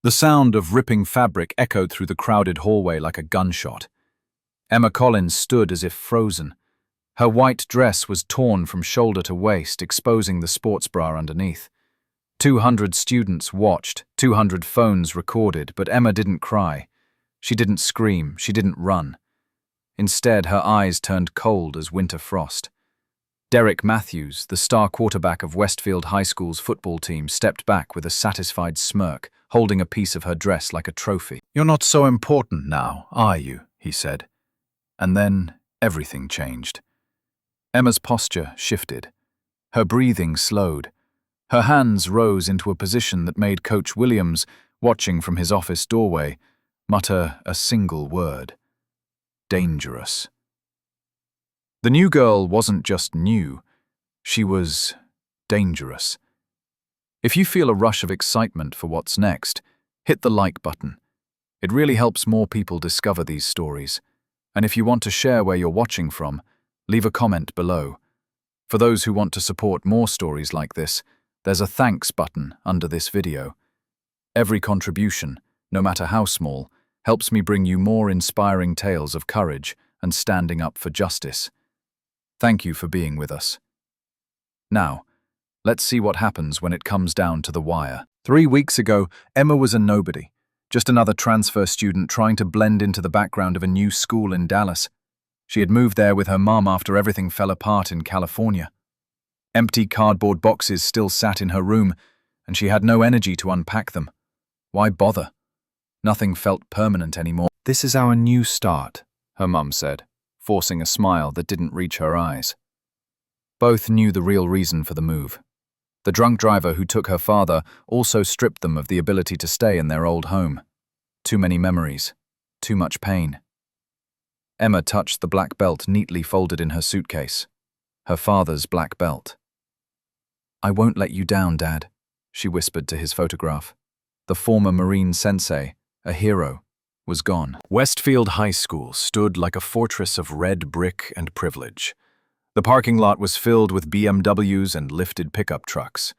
The sound of ripping fabric echoed through the crowded hallway like a gunshot. Emma Collins stood as if frozen. Her white dress was torn from shoulder to waist, exposing the sports bra underneath. 200 students watched, 200 phones recorded, but Emma didn't cry. She didn't scream, she didn't run. Instead, her eyes turned cold as winter frost. Derek Matthews, the star quarterback of Westfield High School's football team, stepped back with a satisfied smirk, holding a piece of her dress like a trophy. "You're not so important now, are you?" he said. And then everything changed. Emma's posture shifted. Her breathing slowed. Her hands rose into a position that made Coach Williams, watching from his office doorway, mutter a single word: dangerous. The new girl wasn't just new, she was dangerous. If you feel a rush of excitement for what's next, hit the like button. It really helps more people discover these stories. And if you want to share where you're watching from, leave a comment below. For those who want to support more stories like this, there's a thanks button under this video. Every contribution, no matter how small, helps me bring you more inspiring tales of courage and standing up for justice. Thank you for being with us. Now, let's see what happens when it comes down to the wire. 3 weeks ago, Emma was a nobody, just another transfer student trying to blend into the background of a new school in Dallas. She had moved there with her mom after everything fell apart in California. Empty cardboard boxes still sat in her room, and she had no energy to unpack them. Why bother? Nothing felt permanent anymore. "This is our new start," her mum said, forcing a smile that didn't reach her eyes. Both knew the real reason for the move. The drunk driver who took her father also stripped them of the ability to stay in their old home. Too many memories, too much pain. Emma touched the black belt neatly folded in her suitcase. Her father's black belt. "I won't let you down, Dad," she whispered to his photograph. The former Marine sensei, a hero, was gone. Westfield High School stood like a fortress of red brick and privilege. The parking lot was filled with BMWs and lifted pickup trucks.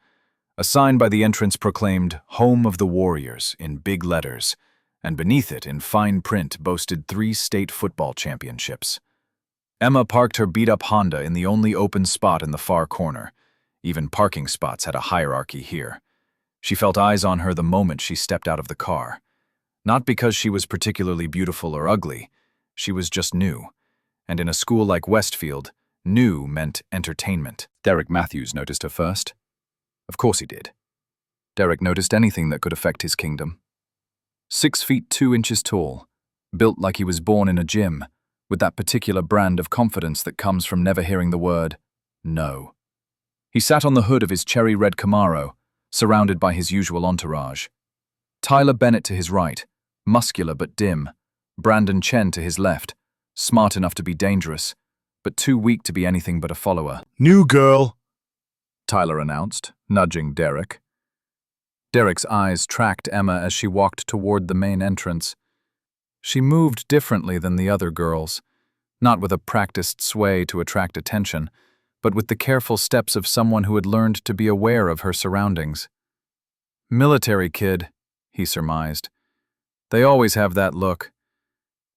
A sign by the entrance proclaimed "Home of the Warriors" in big letters, and beneath it, in fine print, boasted 3 state football championships. Emma parked her beat-up Honda in the only open spot in the far corner. Even parking spots had a hierarchy here. She felt eyes on her the moment she stepped out of the car. Not because she was particularly beautiful or ugly, she was just new. And in a school like Westfield, new meant entertainment. Derek Matthews noticed her first. Of course he did. Derek noticed anything that could affect his kingdom. 6 feet 2 inches tall, built like he was born in a gym, with that particular brand of confidence that comes from never hearing the word no. He sat on the hood of his cherry red Camaro, surrounded by his usual entourage. Tyler Bennett to his right, muscular but dim. Brandon Chen to his left, smart enough to be dangerous, but too weak to be anything but a follower. "New girl," Tyler announced, nudging Derek. Derek's eyes tracked Emma as she walked toward the main entrance. She moved differently than the other girls, not with a practiced sway to attract attention, but with the careful steps of someone who had learned to be aware of her surroundings. "Military kid," he surmised. "They always have that look."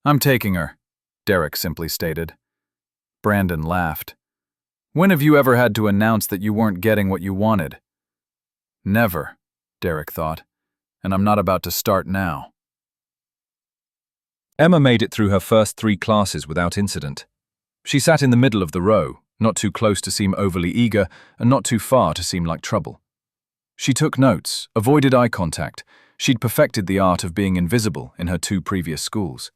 "I'm taking her," Derek simply stated. Brandon laughed. "When have you ever had to announce that you weren't getting what you wanted?" "Never," Derek thought, "and I'm not about to start now." Emma made it through her first 3 classes without incident. She sat in the middle of the row, not too close to seem overly eager and not too far to seem like trouble. She took notes, avoided eye contact. She'd perfected the art of being invisible in her 2 previous schools.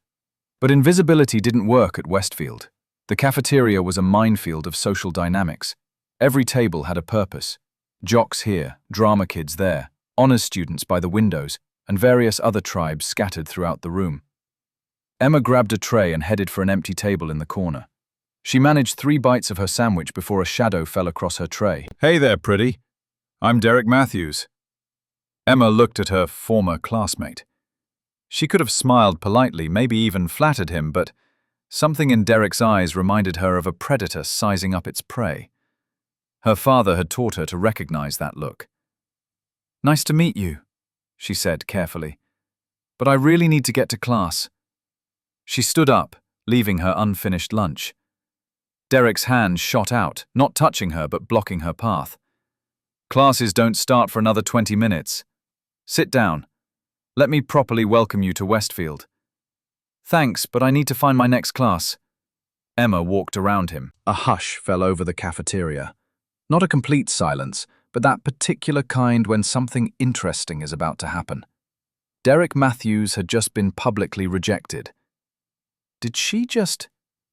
But invisibility didn't work at Westfield. The cafeteria was a minefield of social dynamics. Every table had a purpose. Jocks here, drama kids there, honors students by the windows, and various other tribes scattered throughout the room. Emma grabbed a tray and headed for an empty table in the corner. She managed 3 bites of her sandwich before a shadow fell across her tray. "Hey there, pretty. I'm Derek Matthews." Emma looked at her former classmate. She could have smiled politely, maybe even flattered him, but something in Derek's eyes reminded her of a predator sizing up its prey. Her father had taught her to recognize that look. "Nice to meet you," she said carefully, But I really need to get to class. She stood up, leaving her unfinished lunch. Derek's hand shot out, not touching her but blocking her path. Classes don't start for another 20 minutes. Sit down. Let me properly welcome you to Westfield. Thanks, but I need to find my next class. Emma walked around him. A hush fell over the cafeteria. Not a complete silence, but that particular kind when something interesting is about to happen. Derek Matthews had just been publicly rejected. Did she just...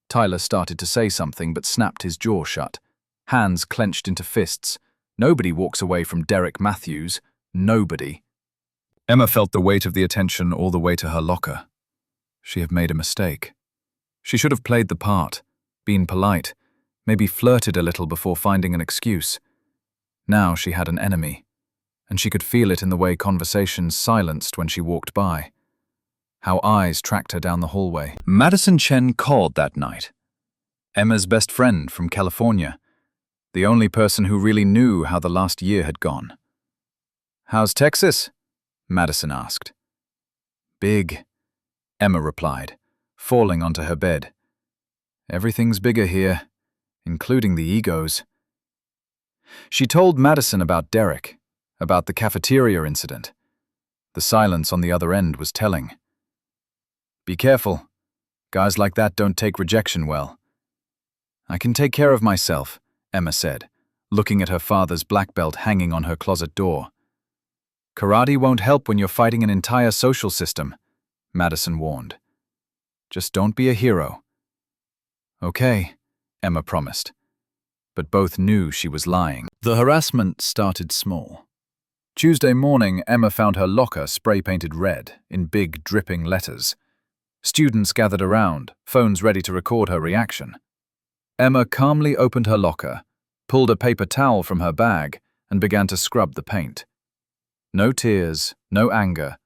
Tyler started to say something but snapped his jaw shut. Hands clenched into fists. Nobody walks away from Derek Matthews. Nobody. Emma felt the weight of the attention all the way to her locker. She had made a mistake. She should have played the part, been polite, maybe flirted a little before finding an excuse. Now she had an enemy, and she could feel it in the way conversations silenced when she walked by. How eyes tracked her down the hallway. Madison Chen called that night. Emma's best friend from California. The only person who really knew how the last year had gone. "How's Texas?" Madison asked. "Big," Emma replied, falling onto her bed. "Everything's bigger here, including the egos." She told Madison about Derek, about the cafeteria incident. The silence on the other end was telling. "Be careful. Guys like that don't take rejection well." "I can take care of myself," Emma said, looking at her father's black belt hanging on her closet door. "Karate won't help when you're fighting an entire social system," Madison warned. "Just don't be a hero." "Okay," Emma promised. But both knew she was lying. The harassment started small. Tuesday morning, Emma found her locker spray-painted red in big, dripping letters. Students gathered around, phones ready to record her reaction. Emma calmly opened her locker, pulled a paper towel from her bag, and began to scrub the paint. No tears, no anger,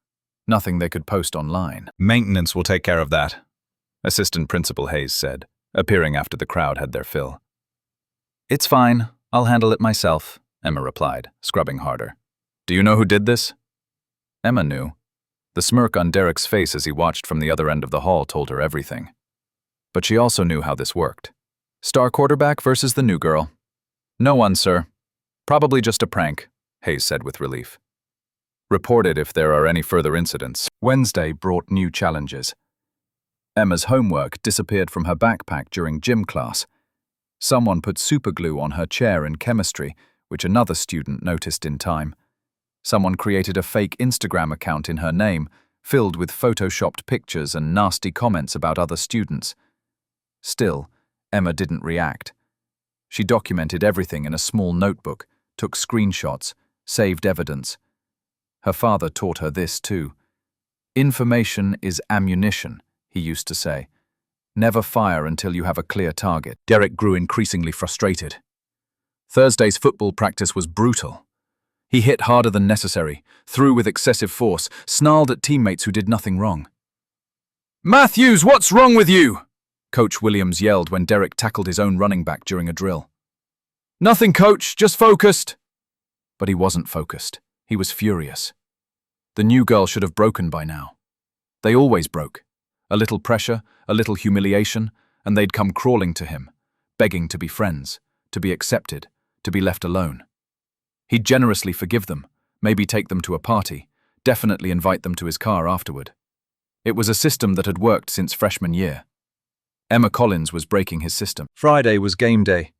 nothing they could post online. "Maintenance will take care of that," Assistant Principal Hayes said, appearing after the crowd had their fill. "It's fine, I'll handle it myself," Emma replied, scrubbing harder. "Do you know who did this?" Emma knew. The smirk on Derek's face as he watched from the other end of the hall told her everything. But she also knew how this worked. Star quarterback versus the new girl. "No one, sir. Probably just a prank," Hayes said with relief. "Report it if there are any further incidents." Wednesday brought new challenges. Emma's homework disappeared from her backpack during gym class. Someone put superglue on her chair in chemistry, which another student noticed in time. Someone created a fake Instagram account in her name, filled with photoshopped pictures and nasty comments about other students. Still, Emma didn't react. She documented everything in a small notebook, took screenshots, saved evidence. Her father taught her this too. "Information is ammunition," he used to say. "Never fire until you have a clear target." Derek grew increasingly frustrated. Thursday's football practice was brutal. He hit harder than necessary, threw with excessive force, snarled at teammates who did nothing wrong. "Matthews, what's wrong with you?" Coach Williams yelled when Derek tackled his own running back during a drill. "Nothing, coach, just focused." But he wasn't focused. He was furious. The new girl should have broken by now. They always broke. A little pressure, a little humiliation, and they'd come crawling to him, begging to be friends, to be accepted, to be left alone. He'd generously forgive them, maybe take them to a party, definitely invite them to his car afterward. It was a system that had worked since freshman year. Emma Collins was breaking his system. Friday was game day,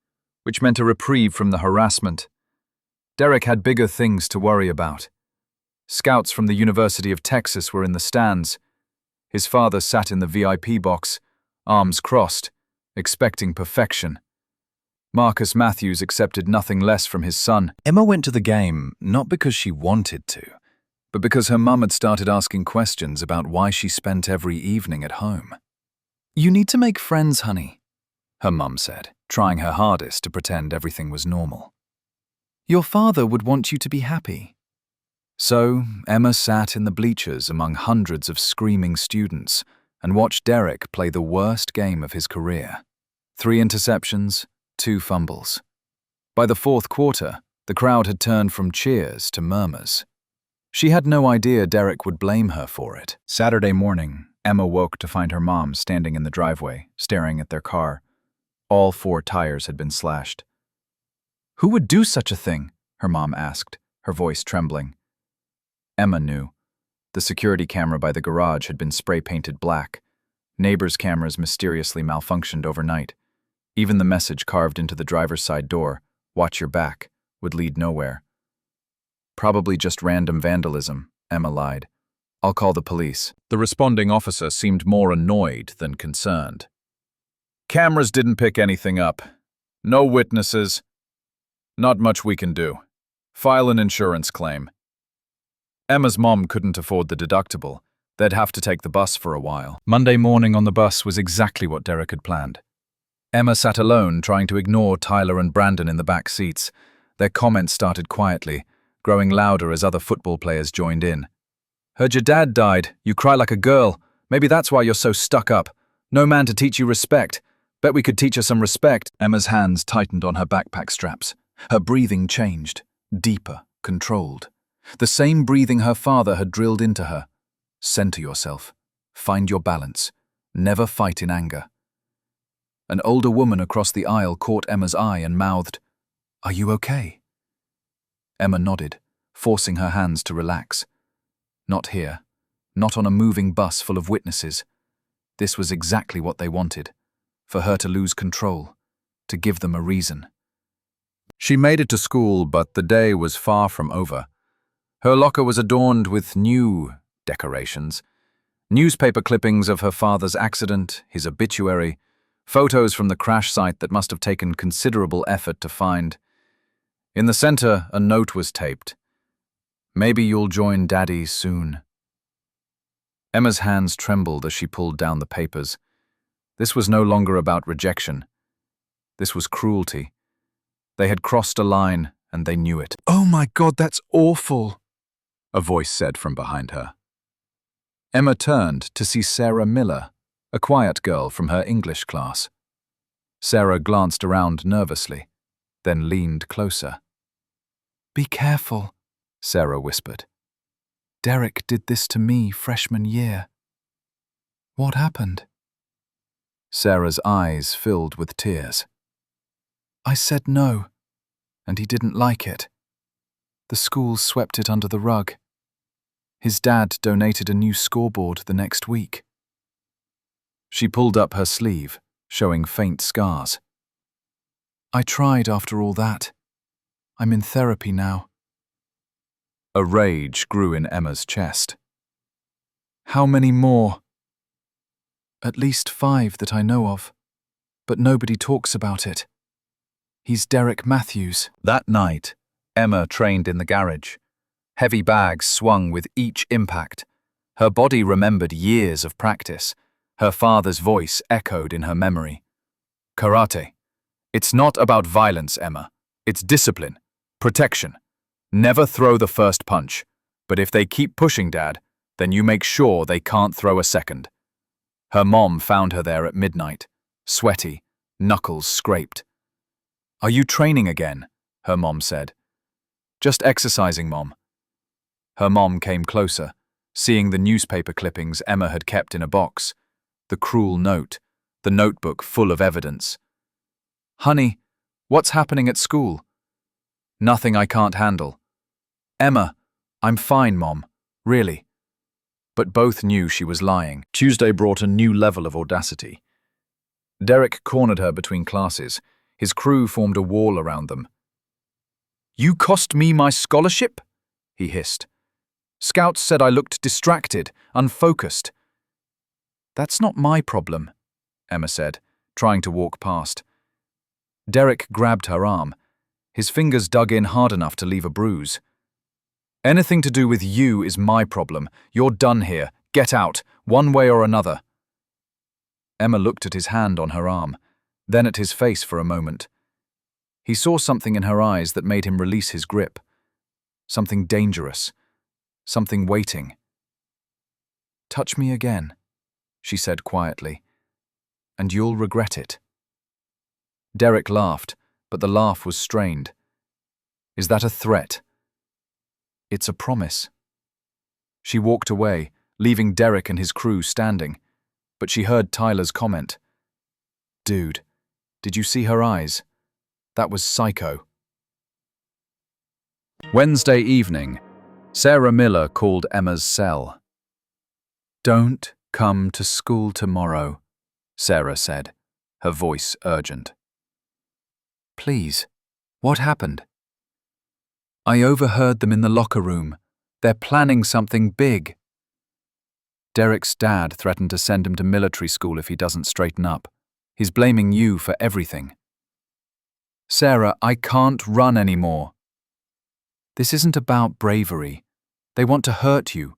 which meant a reprieve from the harassment. Derek had bigger things to worry about. Scouts from the University of Texas were in the stands. His father sat in the VIP box, arms crossed, expecting perfection. Marcus Matthews accepted nothing less from his son. Emma went to the game not because she wanted to, but because her mum had started asking questions about why she spent every evening at home. "You need to make friends, honey," her mum said, trying her hardest to pretend everything was normal. "Your father would want you to be happy." So Emma sat in the bleachers among hundreds of screaming students and watched Derek play the worst game of his career. 3 interceptions, 2 fumbles. By the fourth quarter, the crowd had turned from cheers to murmurs. She had no idea Derek would blame her for it. Saturday morning, Emma woke to find her mom standing in the driveway, staring at their car. All 4 tires had been slashed. "Who would do such a thing?" her mom asked, her voice trembling. Emma knew. The security camera by the garage had been spray-painted black. Neighbors' cameras mysteriously malfunctioned overnight. Even the message carved into the driver's side door, "Watch your back," would lead nowhere. "Probably just random vandalism," Emma lied. "I'll call the police." The responding officer seemed more annoyed than concerned. "Cameras didn't pick anything up. No witnesses. Not much we can do. File an insurance claim." Emma's mom couldn't afford the deductible. They'd have to take the bus for a while. Monday morning on the bus was exactly what Derek had planned. Emma sat alone, trying to ignore Tyler and Brandon in the back seats. Their comments started quietly, growing louder as other football players joined in. "Heard your dad died. You cry like a girl. Maybe that's why you're so stuck up. No man to teach you respect. Bet we could teach her some respect." Emma's hands tightened on her backpack straps. Her breathing changed, deeper, controlled. The same breathing her father had drilled into her. Center yourself. Find your balance. Never fight in anger. An older woman across the aisle caught Emma's eye and mouthed, "Are you okay?" Emma nodded, forcing her hands to relax. Not here. Not on a moving bus full of witnesses. This was exactly what they wanted. For her to lose control. To give them a reason. She made it to school, but the day was far from over. Her locker was adorned with new decorations. Newspaper clippings of her father's accident, his obituary, photos from the crash site that must have taken considerable effort to find. In the center, a note was taped. "Maybe you'll join Daddy soon." Emma's hands trembled as she pulled down the papers. This was no longer about rejection. This was cruelty. They had crossed a line, and they knew it. "Oh my God, that's awful," a voice said from behind her. Emma turned to see Sarah Miller, a quiet girl from her English class. Sarah glanced around nervously, then leaned closer. "Be careful," Sarah whispered. "Derek did this to me freshman year." "What happened?" Sarah's eyes filled with tears. "I said no, and he didn't like it. The school swept it under the rug. His dad donated a new scoreboard the next week." She pulled up her sleeve, showing faint scars. "I tried after all that. I'm in therapy now." A rage grew in Emma's chest. "How many more?" "At least 5 that I know of, but nobody talks about it. He's Derek Matthews." That night, Emma trained in the garage. Heavy bags swung with each impact. Her body remembered years of practice. Her father's voice echoed in her memory. "Karate. It's not about violence, Emma. It's discipline. Protection. Never throw the first punch. But if they keep pushing, Dad, then you make sure they can't throw a second." Her mom found her there at midnight, sweaty, knuckles scraped. "Are you training again?" her mom said. "Just exercising, Mom." Her mom came closer, seeing the newspaper clippings Emma had kept in a box, the cruel note, the notebook full of evidence. "Honey, what's happening at school?" "Nothing I can't handle." "Emma, I'm fine, Mom. Really." But both knew she was lying. Tuesday brought a new level of audacity. Derek cornered her between classes. His crew formed a wall around them. "You cost me my scholarship?" he hissed. "Scouts said I looked distracted, unfocused." "That's not my problem," Emma said, trying to walk past. Derek grabbed her arm. His fingers dug in hard enough to leave a bruise. "Anything to do with you is my problem. You're done here. Get out, one way or another." Emma looked at his hand on her arm, then at his face for a moment. He saw something in her eyes that made him release his grip. Something dangerous. Something waiting. "Touch me again," she said quietly, "and you'll regret it." Derek laughed, but the laugh was strained. "Is that a threat?" "It's a promise," She walked away, leaving Derek and his crew standing, but she heard Tyler's comment. "Dude, did you see her eyes? That was psycho." Wednesday evening, Sarah Miller called Emma's cell. "Don't come to school tomorrow," Sarah said, her voice urgent. "Please, what happened?" "I overheard them in the locker room. They're planning something big." Derek's dad threatened to send him to military school if he doesn't straighten up. He's blaming you for everything. "Sarah, I can't run anymore." "This isn't about bravery. They want to hurt you.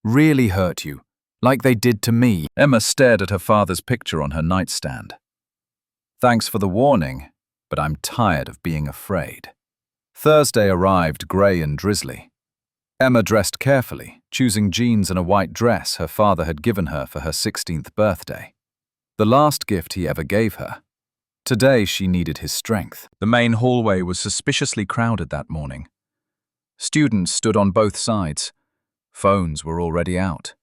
Really hurt you. Like they did to me." Emma stared at her father's picture on her nightstand. "Thanks for the warning, but I'm tired of being afraid." Thursday arrived grey and drizzly. Emma dressed carefully, choosing jeans and a white dress her father had given her for her 16th birthday. The last gift he ever gave her. Today she needed his strength. The main hallway was suspiciously crowded that morning. Students stood on both sides. Phones were already out.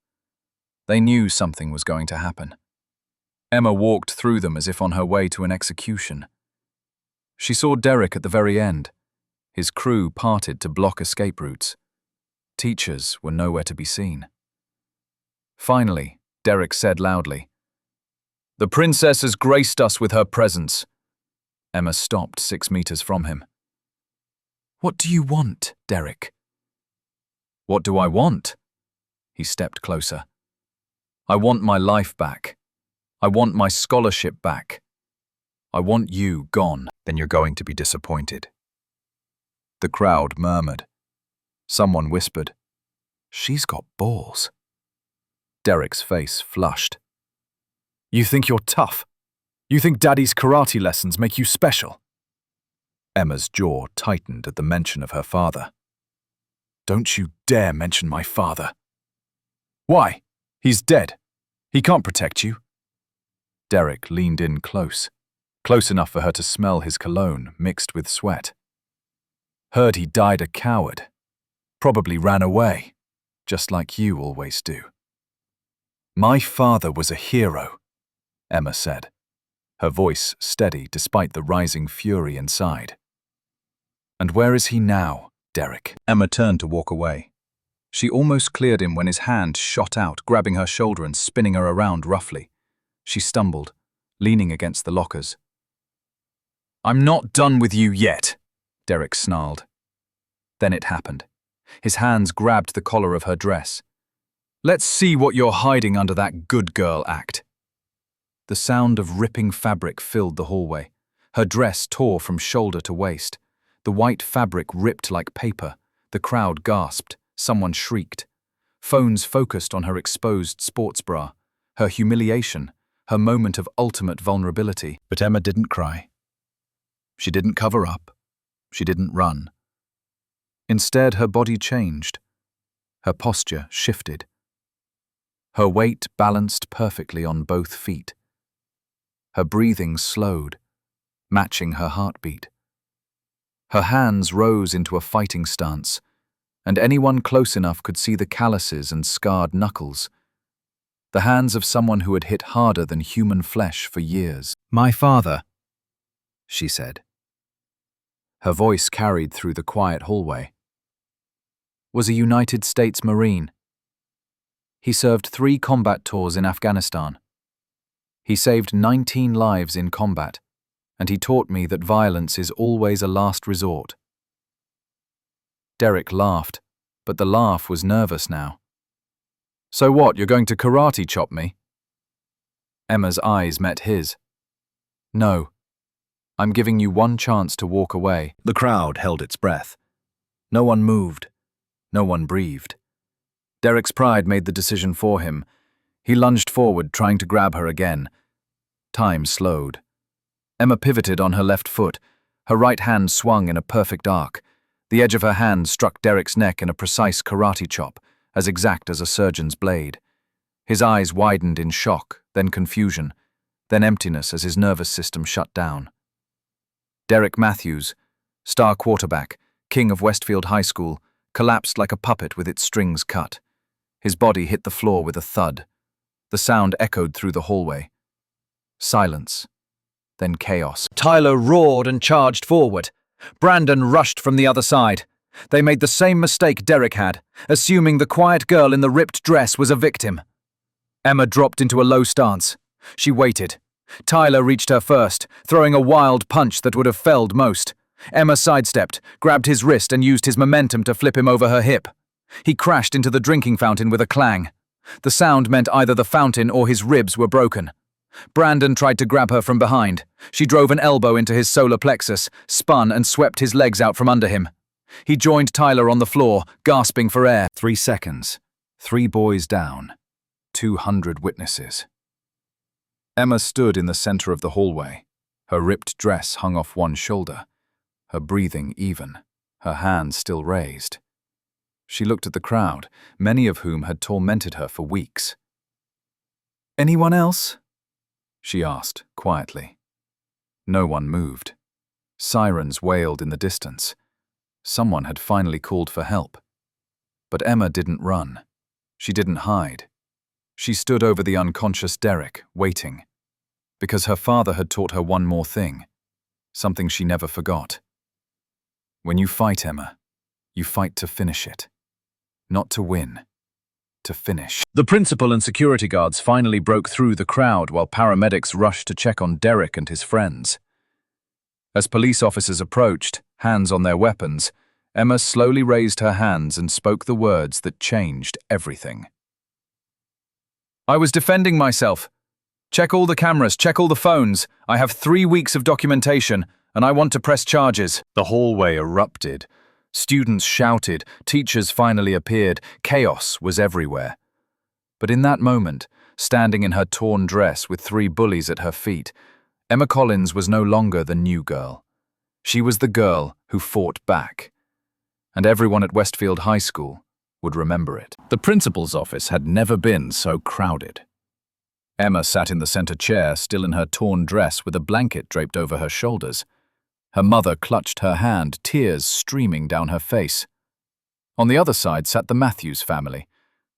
They knew something was going to happen. Emma walked through them as if on her way to an execution. She saw Derek at the very end. His crew parted to block escape routes. Teachers were nowhere to be seen. Finally, Derek said loudly, "The princess has graced us with her presence." Emma stopped 6 meters from him. "What do you want, Derek?" "What do I want?" He stepped closer. "I want my life back. I want my scholarship back. I want you gone." "Then you're going to be disappointed." The crowd murmured. Someone whispered, "She's got balls." Derek's face flushed. "You think you're tough? You think Daddy's karate lessons make you special?" Emma's jaw tightened at the mention of her father. "Don't you dare mention my father." "Why? He's dead. He can't protect you." Derek leaned in close enough for her to smell his cologne mixed with sweat. "Heard he died a coward. Probably ran away, just like you always do." "My father was a hero," Emma said, her voice steady despite the rising fury inside. "And where is he now, Derek?" Emma turned to walk away. She almost cleared him when his hand shot out, grabbing her shoulder and spinning her around roughly. She stumbled, leaning against the lockers. "I'm not done with you yet," Derek snarled. Then it happened. His hands grabbed the collar of her dress. "Let's see what you're hiding under that good girl act." The sound of ripping fabric filled the hallway. Her dress tore from shoulder to waist. The white fabric ripped like paper. The crowd gasped. Someone shrieked. Phones focused on her exposed sports bra, her humiliation, her moment of ultimate vulnerability. But Emma didn't cry. She didn't cover up. She didn't run. Instead, her body changed. Her posture shifted. Her weight balanced perfectly on both feet. Her breathing slowed, matching her heartbeat. Her hands rose into a fighting stance, and anyone close enough could see the calluses and scarred knuckles. The hands of someone who had hit harder than human flesh for years. "My father," she said. Her voice carried through the quiet hallway. "Was a United States Marine. He served 3 combat tours in Afghanistan. He saved 19 lives in combat, and he taught me that violence is always a last resort." Derek laughed, but the laugh was nervous now. "So what, you're going to karate chop me?" Emma's eyes met his. "No. I'm giving you one chance to walk away." The crowd held its breath. No one moved. No one breathed. Derek's pride made the decision for him. He lunged forward, trying to grab her again. Time slowed. Emma pivoted on her left foot. Her right hand swung in a perfect arc. The edge of her hand struck Derek's neck in a precise karate chop, as exact as a surgeon's blade. His eyes widened in shock, then confusion, then emptiness as his nervous system shut down. Derek Matthews, star quarterback, king of Westfield High School, collapsed like a puppet with its strings cut. His body hit the floor with a thud. The sound echoed through the hallway. Silence. Then chaos. Tyler roared and charged forward. Brandon rushed from the other side. They made the same mistake Derek had, assuming the quiet girl in the ripped dress was a victim. Emma dropped into a low stance. She waited. Tyler reached her first, throwing a wild punch that would have felled most. Emma sidestepped, grabbed his wrist and used his momentum to flip him over her hip. He crashed into the drinking fountain with a clang. The sound meant either the fountain or his ribs were broken. Brandon tried to grab her from behind. She drove an elbow into his solar plexus, spun and swept his legs out from under him. He joined Tyler on the floor, gasping for air. 3 seconds. 3 boys down. 200 witnesses. Emma stood in the center of the hallway. Her ripped dress hung off one shoulder, her breathing even, her hands still raised. She looked at the crowd, many of whom had tormented her for weeks. "Anyone else?" she asked, quietly. No one moved. Sirens wailed in the distance. Someone had finally called for help. But Emma didn't run. She didn't hide. She stood over the unconscious Derek, waiting. Because her father had taught her one more thing, something she never forgot. When you fight, Emma, you fight to finish it. Not to win, to finish. The principal and security guards finally broke through the crowd while paramedics rushed to check on Derek and his friends. As police officers approached, hands on their weapons, Emma slowly raised her hands and spoke the words that changed everything. "I was defending myself. Check all the cameras, check all the phones. I have 3 weeks of documentation, and I want to press charges." The hallway erupted. Students shouted, teachers finally appeared, chaos was everywhere. But in that moment, standing in her torn dress with 3 bullies at her feet, Emma Collins was no longer the new girl. She was the girl who fought back. And everyone at Westfield High School would remember it. The principal's office had never been so crowded. Emma sat in the center chair, still in her torn dress with a blanket draped over her shoulders. Her mother clutched her hand, tears streaming down her face. On the other side sat the Matthews family.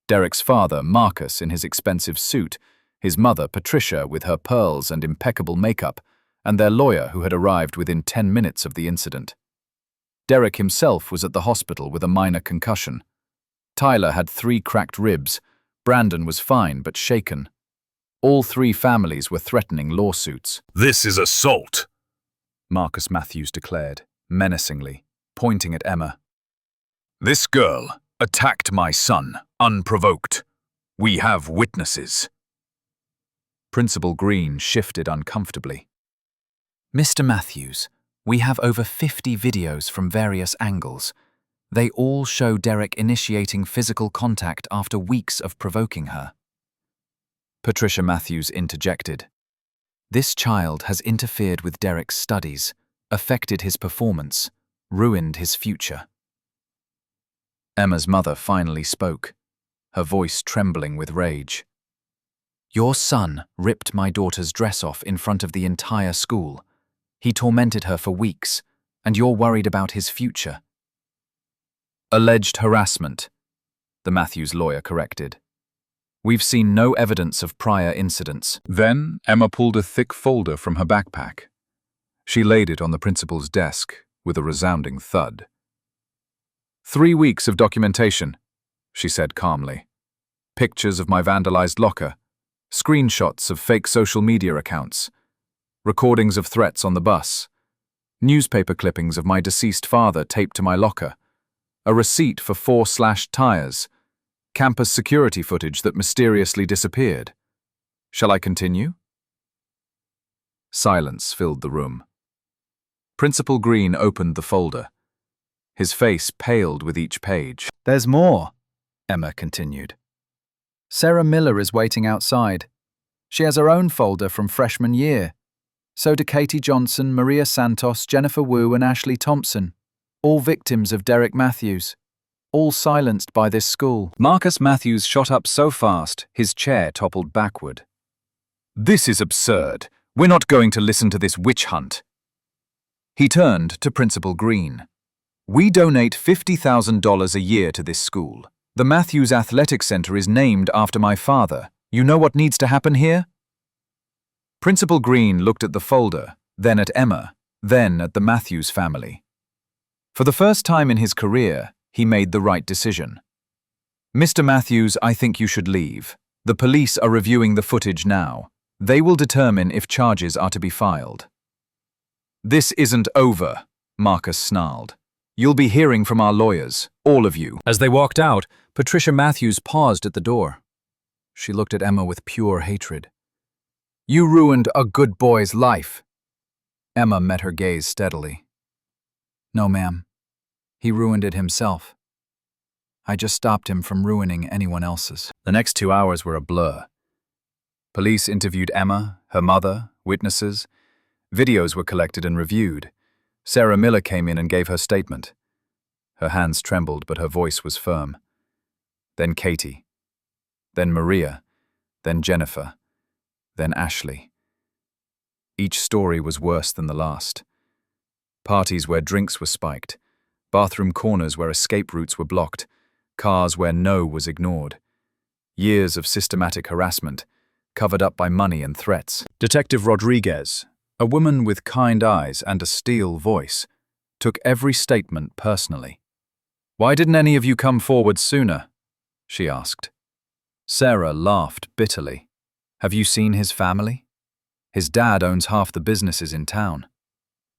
Derek's father, Marcus, in his expensive suit, his mother, Patricia, with her pearls and impeccable makeup, and their lawyer who had arrived within 10 minutes of the incident. Derek himself was at the hospital with a minor concussion. Tyler had 3 cracked ribs. Brandon was fine but shaken. All 3 families were threatening lawsuits. "This is assault," Marcus Matthews declared, menacingly, pointing at Emma. "This girl attacked my son, unprovoked. We have witnesses." Principal Green shifted uncomfortably. "Mr. Matthews, we have over 50 videos from various angles. They all show Derek initiating physical contact after weeks of provoking her." Patricia Matthews interjected. "This child has interfered with Derek's studies, affected his performance, ruined his future." Emma's mother finally spoke, her voice trembling with rage. "Your son ripped my daughter's dress off in front of the entire school. He tormented her for weeks, and you're worried about his future." "Alleged harassment," the Matthews lawyer corrected. "We've seen no evidence of prior incidents." Then Emma pulled a thick folder from her backpack. She laid it on the principal's desk with a resounding thud. 3 weeks of documentation," she said calmly. "Pictures of my vandalized locker, screenshots of fake social media accounts, recordings of threats on the bus, newspaper clippings of my deceased father taped to my locker, a receipt for 4 slashed tires, campus security footage that mysteriously disappeared. Shall I continue?" Silence filled the room. Principal Green opened the folder. His face paled with each page. "There's more," Emma continued. "Sarah Miller is waiting outside. She has her own folder from freshman year. So do Katie Johnson, Maria Santos, Jennifer Wu, and Ashley Thompson, all victims of Derek Matthews. All silenced by this school." Marcus Matthews shot up so fast, his chair toppled backward. "This is absurd. We're not going to listen to this witch hunt." He turned to Principal Green. "We donate $50,000 a year to this school. The Matthews Athletic Center is named after my father. You know what needs to happen here? Principal Green looked at the folder, then at Emma, then at the Matthews family. For the first time in his career, he made the right decision. Mr. Matthews, I think you should leave. The police are reviewing the footage now. They will determine if charges are to be filed. This isn't over, Marcus snarled. You'll be hearing from our lawyers, all of you. As they walked out, Patricia Matthews paused at the door. She looked at Emma with pure hatred. You ruined a good boy's life. Emma met her gaze steadily. No, ma'am. He ruined it himself. I just stopped him from ruining anyone else's. The next 2 hours were a blur. Police interviewed Emma, her mother, witnesses. Videos were collected and reviewed. Sarah Miller came in and gave her statement. Her hands trembled, but her voice was firm. Then Katie. Then Maria. Then Jennifer. Then Ashley. Each story was worse than the last. Parties where drinks were spiked. Bathroom corners where escape routes were blocked. Cars where no was ignored. Years of systematic harassment, covered up by money and threats. Detective Rodriguez, a woman with kind eyes and a steel voice, took every statement personally. Why didn't any of you come forward sooner? She asked. Sarah laughed bitterly. Have you seen his family? His dad owns half the businesses in town.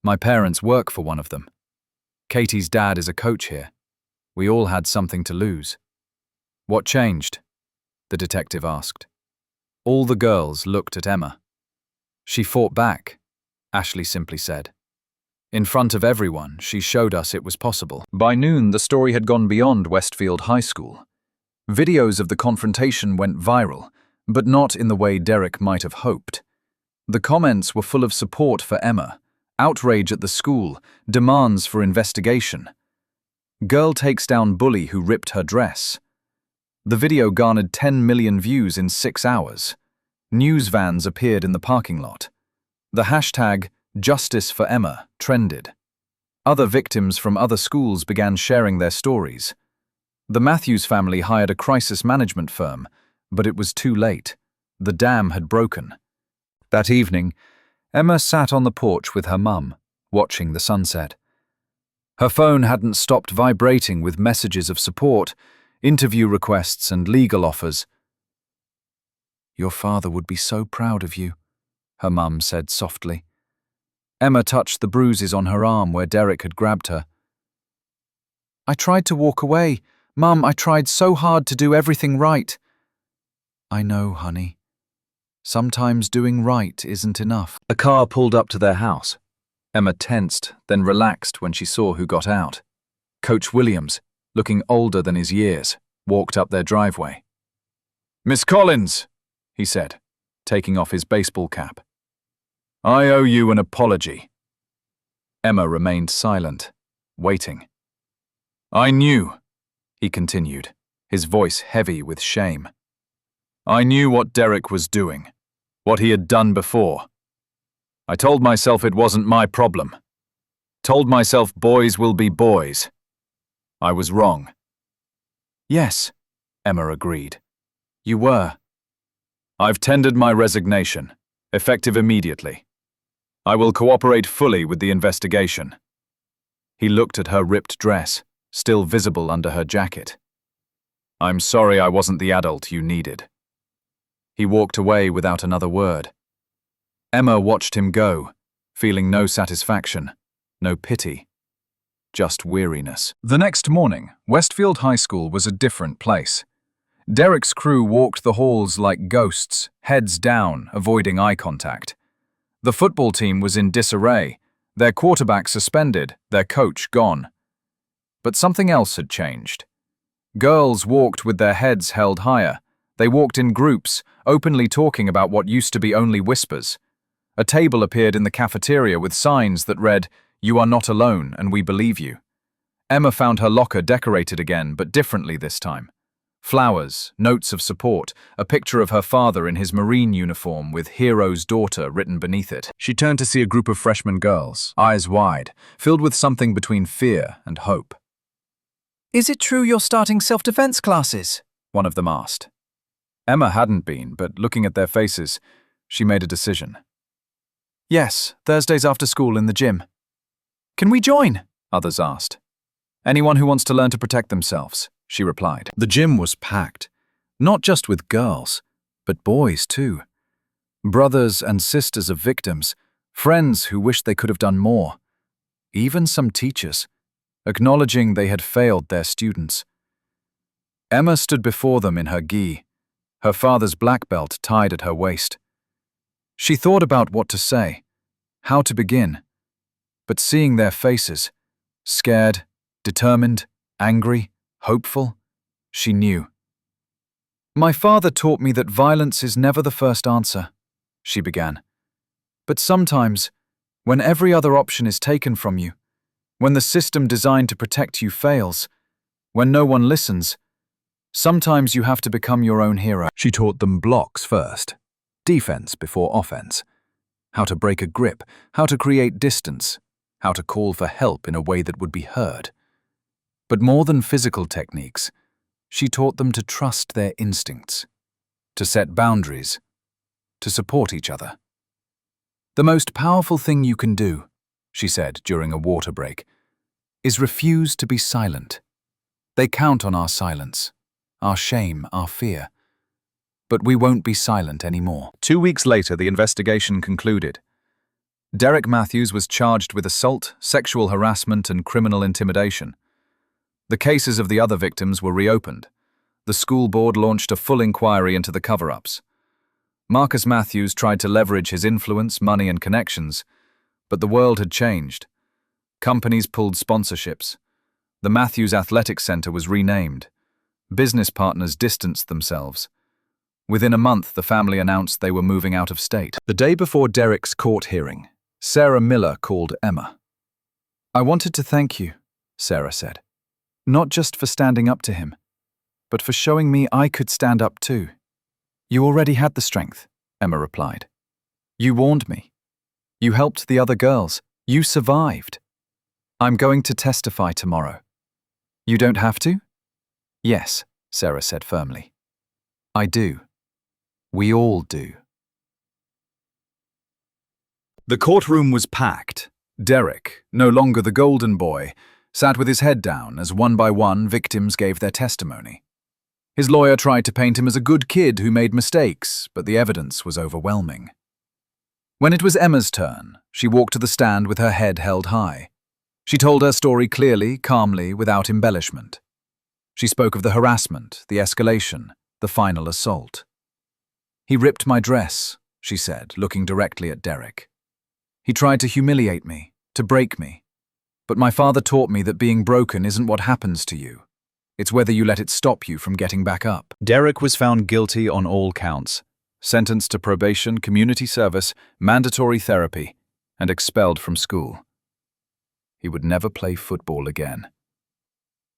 My parents work for one of them. Katie's dad is a coach here. We all had something to lose. What changed? The detective asked. All the girls looked at Emma. She fought back, Ashley simply said. In front of everyone, she showed us it was possible. By noon, the story had gone beyond Westfield High School. Videos of the confrontation went viral, but not in the way Derek might have hoped. The comments were full of support for Emma, outrage at the school, demands for investigation. Girl takes down bully who ripped her dress. The video garnered 10 million views in 6 hours. News vans appeared in the parking lot. The hashtag Justice for Emma trended. Other victims from other schools began sharing their stories. The Matthews family hired a crisis management firm, but it was too late. The dam had broken. That evening, Emma sat on the porch with her mum, watching the sunset. Her phone hadn't stopped vibrating with messages of support, interview requests and legal offers. Your father would be so proud of you, her mum said softly. Emma touched the bruises on her arm where Derek had grabbed her. I tried to walk away. Mum, I tried so hard to do everything right. I know, honey. Sometimes doing right isn't enough. A car pulled up to their house. Emma tensed, then relaxed when she saw who got out. Coach Williams, looking older than his years, walked up their driveway. Miss Collins, he said, taking off his baseball cap. I owe you an apology. Emma remained silent, waiting. I knew, he continued, his voice heavy with shame. I knew what Derek was doing, what he had done before. I told myself it wasn't my problem. Told myself boys will be boys. I was wrong. Yes, Emma agreed. You were. I've tendered my resignation, effective immediately. I will cooperate fully with the investigation. He looked at her ripped dress, still visible under her jacket. I'm sorry I wasn't the adult you needed. He walked away without another word. Emma watched him go, feeling no satisfaction, no pity, just weariness. The next morning, Westfield High School was a different place. Derek's crew walked the halls like ghosts, heads down, avoiding eye contact. The football team was in disarray, their quarterback suspended, their coach gone. But something else had changed. Girls walked with their heads held higher. They walked in groups, openly talking about what used to be only whispers. A table appeared in the cafeteria with signs that read, "You are not alone, and we believe you." Emma found her locker decorated again, but differently this time. Flowers, notes of support, a picture of her father in his Marine uniform with "Hero's Daughter" written beneath it. She turned to see a group of freshman girls, eyes wide, filled with something between fear and hope. "Is it true you're starting self-defense classes?" one of them asked. Emma hadn't been, but looking at their faces, she made a decision. "Yes, Thursdays after school in the gym." "Can we join?" others asked. "Anyone who wants to learn to protect themselves," she replied. The gym was packed, not just with girls, but boys too. Brothers and sisters of victims, friends who wished they could have done more. Even some teachers, acknowledging they had failed their students. Emma stood before them in her gi, her father's black belt tied at her waist. She thought about what to say, how to begin, but seeing their faces, scared, determined, angry, hopeful, she knew. "My father taught me that violence is never the first answer," she began. "But sometimes, when every other option is taken from you, when the system designed to protect you fails, when no one listens, sometimes you have to become your own hero." She taught them blocks first, defense before offense, how to break a grip, how to create distance, how to call for help in a way that would be heard. But more than physical techniques, she taught them to trust their instincts, to set boundaries, to support each other. "The most powerful thing you can do," she said during a water break, "is refuse to be silent. They count on our silence, our shame, our fear. But we won't be silent anymore." 2 weeks later, the investigation concluded. Derek Matthews was charged with assault, sexual harassment, and criminal intimidation. The cases of the other victims were reopened. The school board launched a full inquiry into the cover-ups. Marcus Matthews tried to leverage his influence, money, and connections, but the world had changed. Companies pulled sponsorships. The Matthews Athletic Center was renamed. Business partners distanced themselves. Within a month, the family announced they were moving out of state. The day before Derek's court hearing, Sarah Miller called Emma. "I wanted to thank you," Sarah said. "Not just for standing up to him, but for showing me I could stand up too." "You already had the strength," Emma replied. "You warned me. You helped the other girls. You survived. I'm going to testify tomorrow." "You don't have to?" "Yes," Sarah said firmly. "I do. We all do." The courtroom was packed. Derek, no longer the golden boy, sat with his head down as one by one victims gave their testimony. His lawyer tried to paint him as a good kid who made mistakes, but the evidence was overwhelming. When it was Emma's turn, she walked to the stand with her head held high. She told her story clearly, calmly, without embellishment. She spoke of the harassment, the escalation, the final assault. "He ripped my dress," she said, looking directly at Derek. "He tried to humiliate me, to break me. But my father taught me that being broken isn't what happens to you. It's whether you let it stop you from getting back up." Derek was found guilty on all counts, sentenced to probation, community service, mandatory therapy, and expelled from school. He would never play football again.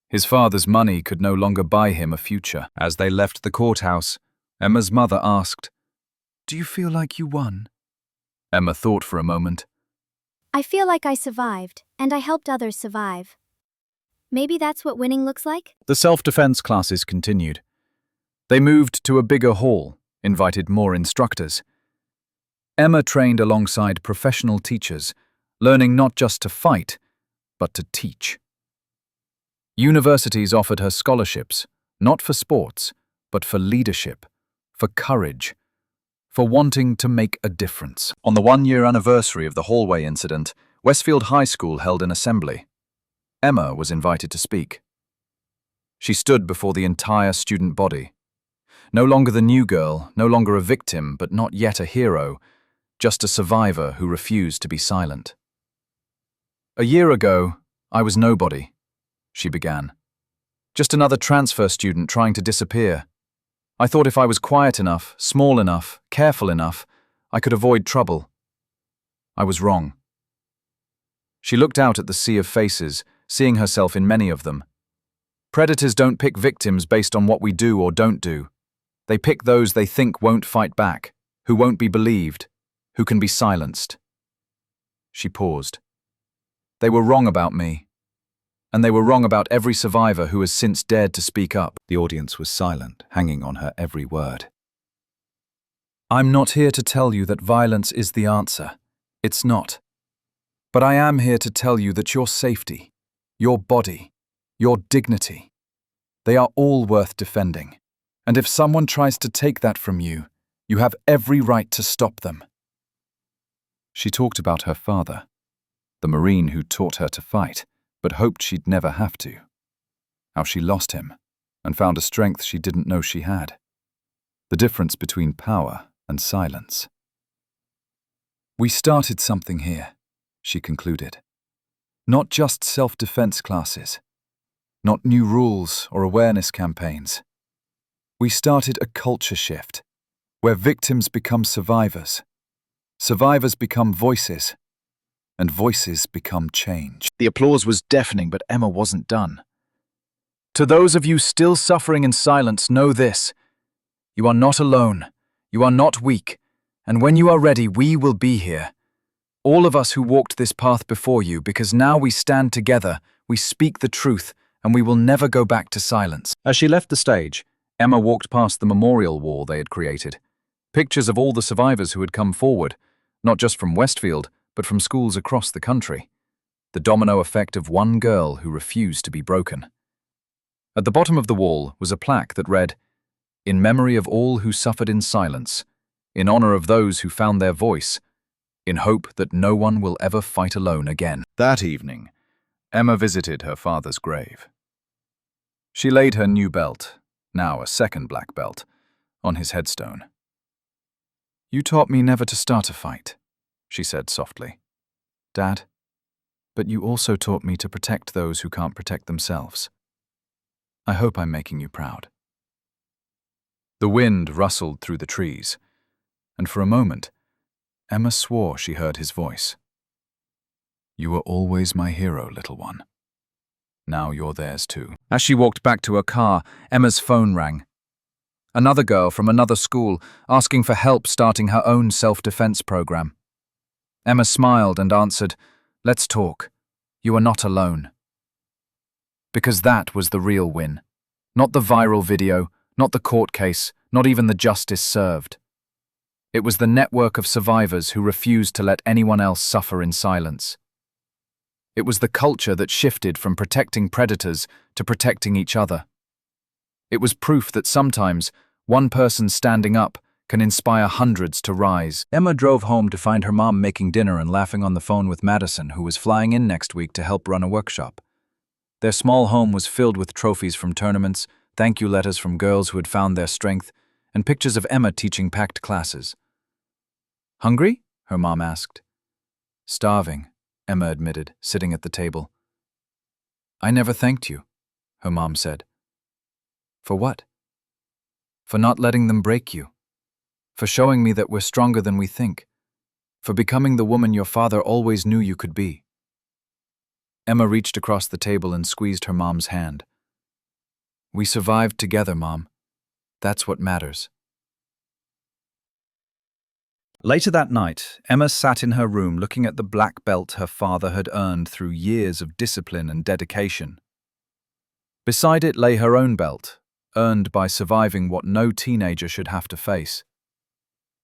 His father's money could no longer buy him a future. As they left the courthouse, Emma's mother asked, "Do you feel like you won?" Emma thought for a moment. "I feel like I survived, and I helped others survive. Maybe that's what winning looks like?" The self-defense classes continued. They moved to a bigger hall, invited more instructors. Emma trained alongside professional teachers, learning not just to fight, but to teach. Universities offered her scholarships, not for sports, but for leadership, for courage, for wanting to make a difference. On the 1-year anniversary of the hallway incident, Westfield High School held an assembly. Emma was invited to speak. She stood before the entire student body. No longer the new girl, no longer a victim, but not yet a hero, just a survivor who refused to be silent. "A year ago, I was nobody," she began. "Just another transfer student trying to disappear. I thought if I was quiet enough, small enough, careful enough, I could avoid trouble. I was wrong." She looked out at the sea of faces, seeing herself in many of them. Predators don't pick victims based on what we do or don't do. They pick those they think won't fight back, who won't be believed, who can be silenced. She paused. "They were wrong about me. and they were wrong about every survivor who has since dared to speak up. The audience was silent, hanging on her every word. I'm not here to tell you that violence is the answer. It's not. But I am here to tell you that your safety, your body, your dignity, they are all worth defending. And if someone tries to take that from you, you have every right to stop them. She talked about her father, the Marine who taught her to fight, but hoped she'd never have to. How she lost him, and found a strength she didn't know she had. The difference between power and silence. We started something here, she concluded. Not just self-defense classes. Not new rules or awareness campaigns. We started a culture shift, where victims become survivors. Survivors become voices, and voices become change. The applause was deafening, but Emma wasn't done. To those of you still suffering in silence, know this. You are not alone. You are not weak. And when you are ready, we will be here. All of us who walked this path before you, because now we stand together, we speak the truth, and we will never go back to silence. As she left the stage, Emma walked past the memorial wall they had created. Pictures of all the survivors who had come forward, not just from Westfield, but from schools across the country. The domino effect of one girl who refused to be broken. At the bottom of the wall was a plaque that read, "In memory of all who suffered in silence, in honor of those who found their voice, in hope that no one will ever fight alone again." That evening, Emma visited her father's grave. She laid her new belt, now a second black belt, on his headstone. "You taught me never to start a fight," she said softly. "Dad, but you also taught me to protect those who can't protect themselves. I hope I'm making you proud." The wind rustled through the trees, and for a moment, Emma swore she heard his voice. "You were always my hero, little one. Now you're theirs too." As she walked back to her car, Emma's phone rang. Another girl from another school asking for help starting her own self-defense program. Emma smiled and answered, "Let's talk. You are not alone." Because that was the real win. Not the viral video, not the court case, not even the justice served. It was the network of survivors who refused to let anyone else suffer in silence. It was the culture that shifted from protecting predators to protecting each other. It was proof that sometimes one person standing up can inspire hundreds to rise. Emma drove home to find her mom making dinner and laughing on the phone with Madison, who was flying in next week to help run a workshop. Their small home was filled with trophies from tournaments, thank you letters from girls who had found their strength, and pictures of Emma teaching packed classes. "Hungry?" her mom asked. "Starving," Emma admitted, sitting at the table. "I never thanked you," her mom said. "For what?" "For not letting them break you. For showing me that we're stronger than we think. For becoming the woman your father always knew you could be." Emma reached across the table and squeezed her mom's hand. "We survived together, Mom. That's what matters." Later that night, Emma sat in her room looking at the black belt her father had earned through years of discipline and dedication. Beside it lay her own belt, earned by surviving what no teenager should have to face.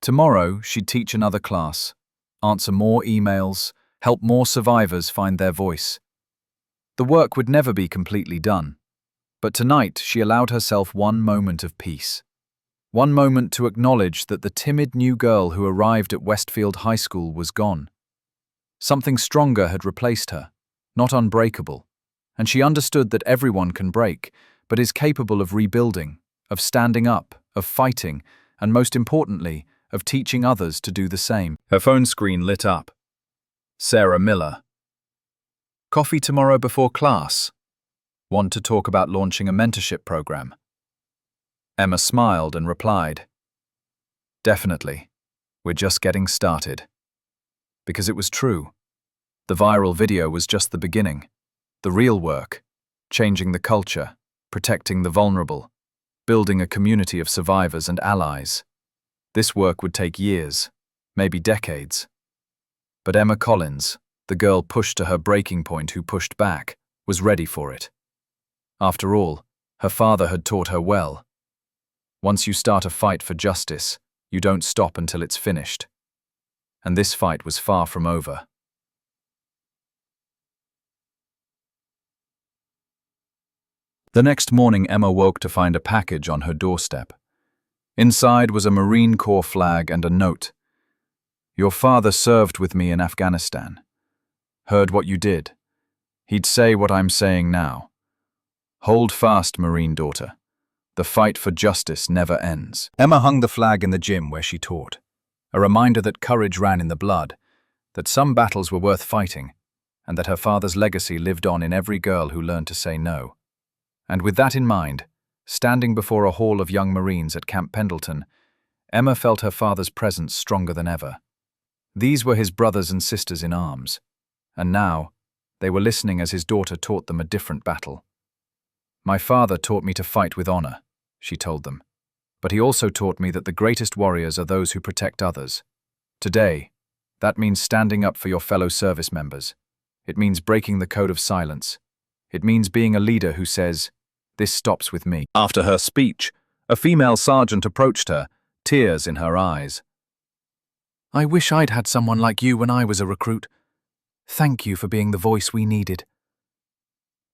Tomorrow, she'd teach another class, answer more emails, help more survivors find their voice. The work would never be completely done, but tonight she allowed herself one moment of peace. One moment to acknowledge that the timid new girl who arrived at Westfield High School was gone. Something stronger had replaced her, not unbreakable, and she understood that everyone can break, but is capable of rebuilding, of standing up, of fighting, and most importantly, of teaching others to do the same. Her phone screen lit up. Sarah Miller. "Coffee tomorrow before class? Want to talk about launching a mentorship program?" Emma smiled and replied, "Definitely. We're just getting started." Because it was true. The viral video was just the beginning. The real work, changing the culture, protecting the vulnerable, building a community of survivors and allies. This work would take years, maybe decades. But Emma Collins, the girl pushed to her breaking point who pushed back, was ready for it. After all, her father had taught her well. Once you start a fight for justice, you don't stop until it's finished. And this fight was far from over. The next morning, Emma woke to find a package on her doorstep. Inside was a Marine Corps flag and a note. "Your father served with me in Afghanistan. Heard what you did. He'd say what I'm saying now. Hold fast, Marine daughter. The fight for justice never ends." Emma hung the flag in the gym where she taught, a reminder that courage ran in the blood, that some battles were worth fighting, and that her father's legacy lived on in every girl who learned to say no. And with that in mind, standing before a hall of young Marines at Camp Pendleton, Emma felt her father's presence stronger than ever. These were his brothers and sisters in arms, and now they were listening as his daughter taught them a different battle. "My father taught me to fight with honor," she told them, "but he also taught me that the greatest warriors are those who protect others. Today, that means standing up for your fellow service members. It means breaking the code of silence. It means being a leader who says, 'This stops with me.'" After her speech, a female sergeant approached her, tears in her eyes. "I wish I'd had someone like you when I was a recruit. Thank you for being the voice we needed."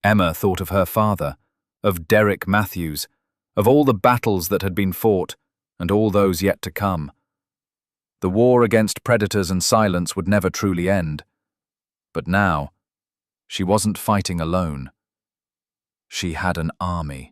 Emma thought of her father, of Derek Matthews, of all the battles that had been fought, and all those yet to come. The war against predators and silence would never truly end. But now, she wasn't fighting alone. She had an army.